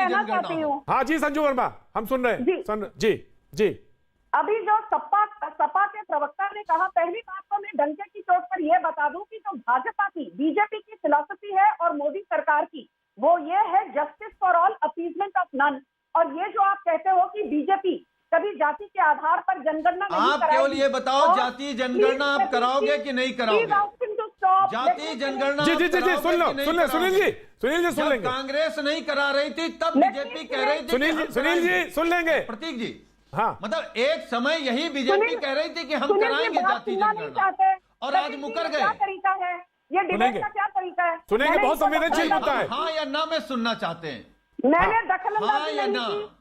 कहना चाहती हूँ। हाँ जी संजू वर्मा, हम सुन रहे हैं। जी जी। अभी जो सपा के प्रवक्ता ने कहा, पहली बात तो मैं डंके की चोट पर यह बता दूं कि जो भाजपा की, बीजेपी की फिलॉसफी है और मोदी सरकार की, वो ये है justice for all, appeasement of none. और ये जो आप कहते हो कि बीजेपी कभी जाति के आधार पर जनगणना नहीं आप कराएगी, केवल ये बताओ जाति जनगणना आप कराओगे कि नहीं कराओगे? जाति जनगणना जी जी जी जी सुन लो, सुनील जी सुन लेंगे। कांग्रेस नहीं करा रही थी तब बीजेपी कह रही थी। सुनील जी सुन लेंगे। प्रतीक जी, हाँ, मतलब एक समय यही बीजेपी कह रही थी कि हम कराएंगे जाति जनगणना, और आज मुकर गए। क्या तरीका है ये डिबेट का? क्या तरीका है? सुनेंगे, बहुत संवेदनशील मुद्दा है। हाँ या ना में सुनना चाहते हैं? मैंने हाँ दखलंदाजी या नहीं ना? की।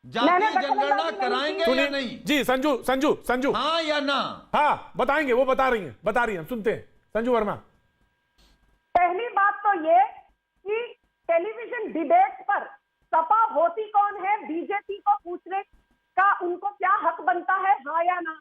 जाति जनगणना कराएंगे या नहीं? जी संजू हाँ या ना? हाँ बताएंगे, वो बता रही हैं, हम सुनते हैं। संजू वर्मा, पहली बात तो ये कि टेलीविजन डिबेट पर सपा होती कौन है, बीजेपी को पूछने का उनको क्या हक बनता है, हाँ या ना?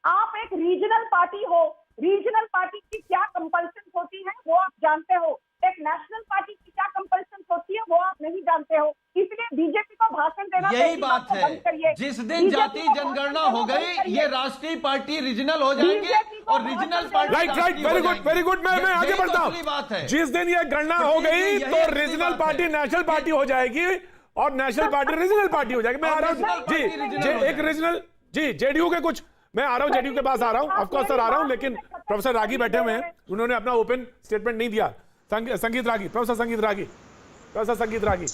आप एक रीजनल पार्टी हो, रीजनल पार्टी की क्या कंपल्शन होती है वो आप जानते हो, एक नेशनल पार्टी की क्या कंपल्शन होती है वो आप नहीं जानते हो। इसलिए बीजेपी को भाषण देना, यही बात है, जिस दिन जाति जनगणना हो गई ये राष्ट्रीय पार्टी रीजनल हो जाएंगे और regional party. Right, very good. मैं आगे बढ़ता हूं। बात है, जिस दिन ये गणना हो गई तो रीजनल पार्टी नेशनल पार्टी हो जाएगी और नेशनल पार्टी रीजनल पार्टी हो जाएगी। मैं आ रहा हूं जी, एक रीजनल जी जेडीयू के कुछ, मैं आ रहा हूं जेडीयू के पास आ रहा हूं, ऑफकोर्स सर आ रहा हूं, लेकिन प्रोफेसर रागी बैठे हुए हैं, उन्होंने अपना ओपन स्टेटमेंट नहीं दिया। संगीत रागी, प्रोफेसर संगीत रागी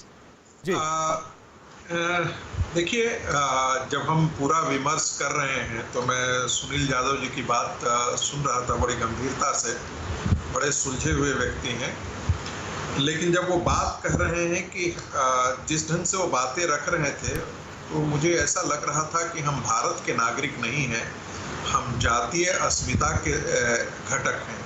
जी। देखिए, जब हम पूरा विमर्श कर रहे हैं तो मैं सुनील यादव जी की बात सुन रहा था बड़ी गंभीरता से, बड़े सुलझे हुए व्यक्ति हैं, लेकिन जब वो बात कह रहे हैं कि जिस ढंग से वो बातें रख रहे थे तो मुझे ऐसा लग रहा था कि हम भारत के नागरिक नहीं हैं, हम जातीय अस्मिता के घटक हैं।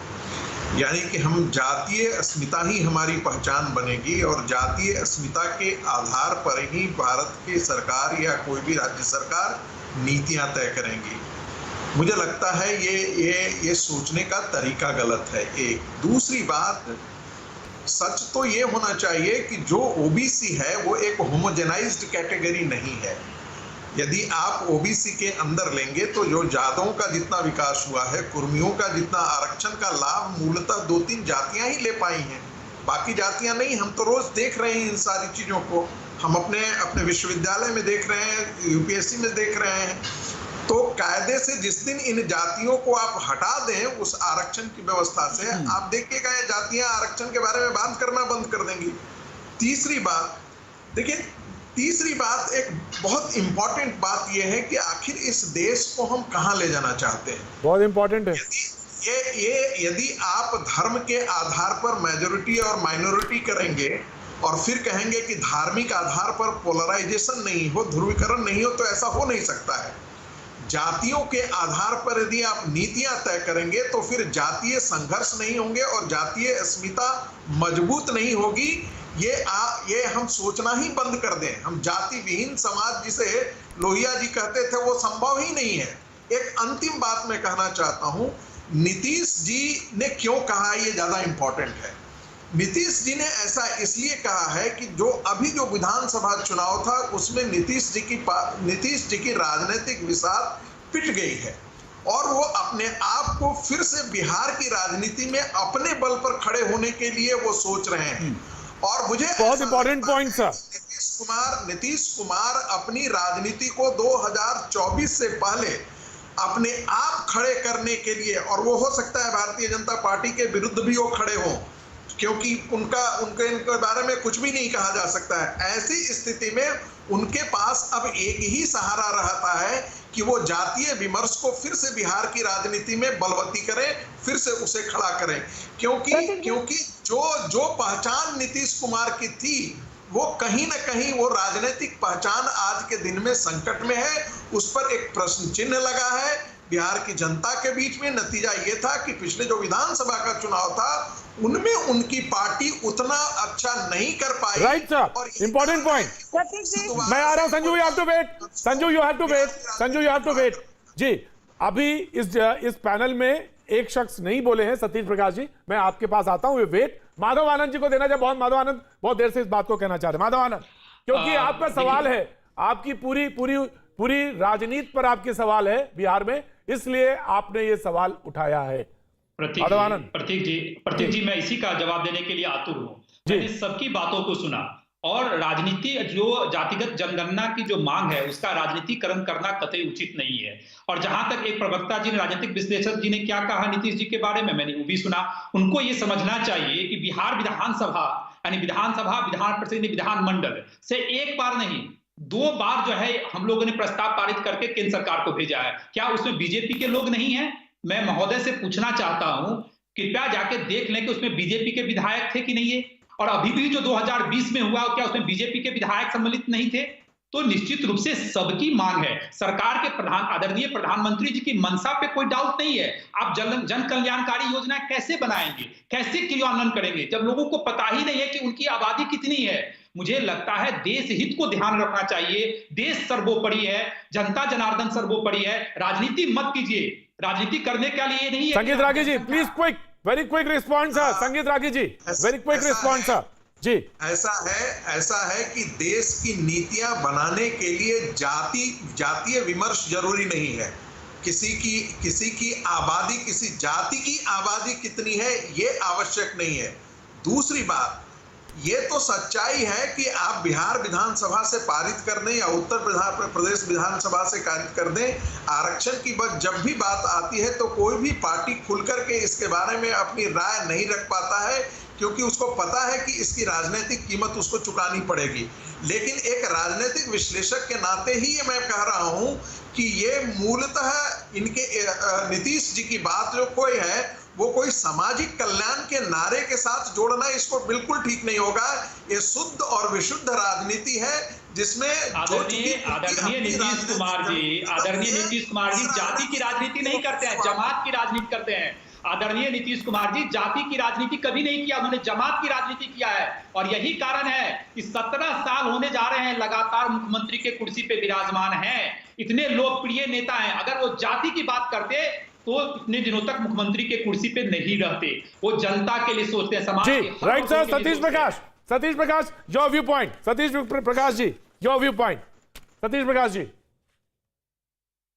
यानी कि हम जातीय अस्मिता ही हमारी पहचान बनेगी और जातीय अस्मिता के आधार पर ही भारत की सरकार या कोई भी राज्य सरकार नीतियां तय करेंगी। मुझे लगता है ये सोचने का तरीका गलत है। एक दूसरी बात, सच तो ये होना चाहिए कि जो ओबीसी है वो एक होमोजेनाइज्ड कैटेगरी नहीं है। यदि आप ओबीसी के अंदर लेंगे तो जो जादवों का जितना विकास हुआ है, कुर्मियों का जितना आरक्षण का लाभ मूलतः 2-3 जातियां ही ले पाई हैं, बाकी जातियां नहीं। हम तो रोज देख रहे हैं इन सारी चीजों को, हम अपने विश्वविद्यालय में देख रहे हैं, यूपीएससी में देख रहे हैं। तो कायदे से जिस दिन इन जातियों को आप हटा दें उस आरक्षण की व्यवस्था से, आप देखिएगा ये जातियां आरक्षण के बारे में बात करना बंद कर देंगी। तीसरी बात देखिए, एक बहुत इंपॉर्टेंट बात यह है कि आखिर इस देश को हम कहां ले जाना चाहते हैं। बहुत इंपॉर्टेंट है यदि आप धर्म के आधार पर मेजॉरिटी और माइनॉरिटी करेंगे और फिर कहेंगे कि धार्मिक आधार पर पोलराइजेशन नहीं हो, ध्रुवीकरण नहीं हो, तो ऐसा हो नहीं सकता है। जातियों के आधार पर यदि आप नीतियां तय करेंगे तो फिर जातीय संघर्ष नहीं होंगे और जातीय अस्मिता मजबूत नहीं होगी। ये हम सोचना ही बंद कर दें। हम जाति विहीन समाज जिसे लोहिया जी कहते थे वो संभव ही नहीं है। एक अंतिम बात मैं कहना चाहता हूं, नीतीश जी ने क्यों कहा ये ज्यादा इंपॉर्टेंट है। नीतीश जी ने ऐसा इसलिए कहा है कि जो विधानसभा चुनाव था उसमें नीतीश जी की राजनीतिक विसात पिट गई है और वो अपने आप को फिर से बिहार की राजनीति में अपने बल पर खड़े होने के लिए वो सोच रहे हैं। और मुझे बहुत important point sir, Nitish Kumar अपनी राजनीति को 2024 से पहले अपने आप खड़े करने के लिए, और वो हो सकता है भारतीय जनता पार्टी के विरुद्ध भी वो खड़े हों, क्योंकि उनके बारे में कुछ भी नहीं कहा जा सकता है। ऐसी स्थिति में उनके पास अब एक ही सहारा रहता है कि वो जातीय विमर्श को फिर से बिहार की राजनीति में बलवती करें, फिर से उसे खड़ा करें, क्योंकि जो पहचान नीतीश कुमार की थी वो कहीं ना कहीं वो राजनीतिक पहचान आज के दिन में संकट में है। उस पर एक प्रश्न चिन्ह लगा है बिहार की जनता के बीच में। नतीजा ये था कि पिछले जो विधानसभा का चुनाव था उनमें उनकी पार्टी उतना अच्छा नहीं कर पाई। Right sir, important point. मैं आ रहा हूं, Sanju you have to wait, Sanju you have to wait ji. अभी इस पैनल में एक शख्स नहीं बोले हैं, सतीश प्रकाश जी, मैं आपके पास आता हूं। वेट माधव आनंद जी को देना चाहिए। बहुत माधव आनंद बहुत देर से इस बात को कहना चाह रहे हैं। माधव आनंद, क्योंकि आपका सवाल है, आपकी पूरी राजनीति पर आपके सवाल है बिहार में, इसलिए आपने ये सवाल उठाया है। प्रतीक जी, मैं इसी का जवाब देने के लिए आतुर हूं। मैंने सबकी बातों को सुना और राजनीति जो जातिगत जनगणना की जो मांग है उसका राजनीतिकरण करना कतई उचित नहीं है। और जहां तक एक प्रवक्ता जी ने, राजनीतिक विश्लेषक जी ने क्या कहा नीतीश जी के बारे में, मैंने वो भी सुना। उनको ये समझना चाहिए कि बिहार विधानसभा यानी विधानसभा, विधान परिषद, विधानमंडल से एक बार नहीं 2 बार जो है हम लोगों ने प्रस्ताव पारित करके केंद्र सरकार को भेजा है। क्या उसमें बीजेपी के लोग नहीं है? मैं महोदय से पूछना चाहता हूं, कृपया जाके देख लें कि उसमें बीजेपी के विधायक थे कि नहीं है। और अभी भी जो 2020 में हुआ, क्या उसमें बीजेपी के विधायक सम्मिलित नहीं थे? तो निश्चित रूप से सबकी मांग है। सरकार के आदरणीय प्रधानमंत्री जी की मंशा पे कोई डाउट नहीं है। आप जन कल्याणकारी योजना कैसे बनाएंगे, कैसे क्रियान्वयन करेंगे जब लोगों को पता ही नहीं है कि उनकी आबादी कितनी है? मुझे लगता है देश हित को ध्यान रखना चाहिए। देश सर्वोपरि है, जनता जनार्दन सर्वोपरि है। राजनीति मत कीजिए, राजनीति करने के लिए नहीं है। Sangeet Ragi ji please quick, very quick response sir. Sangeet Ragi ji very quick response sir ji. ऐसा है कि देश की नीतियां बनाने के लिए जातीय विमर्श जरूरी नहीं है। किसी की आबादी, किसी जाति की आबादी कितनी है ये आवश्यक नहीं है। दूसरी बात, ये तो सच्चाई है कि आप बिहार विधानसभा से पारित कर दें या उत्तर प्रदेश विधानसभा से पारित कर दें, आरक्षण की जब भी बात आती है तो कोई भी पार्टी खुलकर के इसके बारे में अपनी राय नहीं रख पाता है, क्योंकि उसको पता है कि इसकी राजनीतिक कीमत उसको चुकानी पड़ेगी। लेकिन एक राजनीतिक विश्लेषक के नाते ही ये मैं कह रहा हूं कि ये मूलतः इनके नीतीश जी की बात जो कोई है वो कोई सामाजिक कल्याण के नारे के साथ जोड़ना इसको बिल्कुल ठीक नहीं होगा। ये शुद्ध और विशुद्ध राजनीति है जिसमें आदरणीय नीतीश कुमार जी जाति की राजनीति नहीं करते हैं, जमात की राजनीति करते हैं। आदरणीय नीतीश कुमार जी जाति की राजनीति कभी नहीं किया, उन्होंने जमात की राजनीति किया है। और यही कारण है कि 17 साल होने जा रहे हैं लगातार मुख्यमंत्री के कुर्सी पे विराजमान हैं, इतने लोकप्रिय नेता हैं। अगर वो जाति की बात करते तो इतने दिनों तक मुख्यमंत्री के कुर्सी पे नहीं रहते। वो जनता के लिए सोचते हैं, समाज के। Right sir. Satish Prakash your view point. Satish Prakash ji your view point. Satish Prakash ji.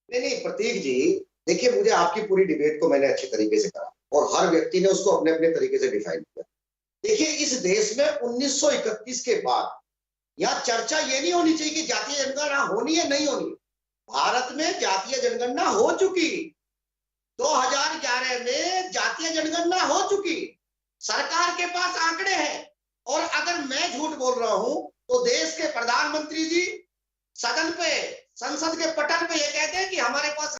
नहीं प्रतीक जी, देखिए मुझे आपकी पूरी डिबेट को मैंने अच्छे तरीके से करा और हर व्यक्ति ने उसको अपने अपने तरीके से डिफाइन किया। देखिए इस देश में 1931 के बाद यहाँ चर्चा ये नहीं होनी चाहिए कि जातीय जनगणना होनी है नहीं होनी। भारत में जातीय जनगणना हो चुकी, 2011 में जातीय जनगणना हो चुकी, सरकार के पास आंकड़े हैं। और अगर मैं झूठ बोल रहा हूं तो देश के प्रधानमंत्री जी सदन पे, संसद के पटल पे ये कहते हैं कि हमारे पास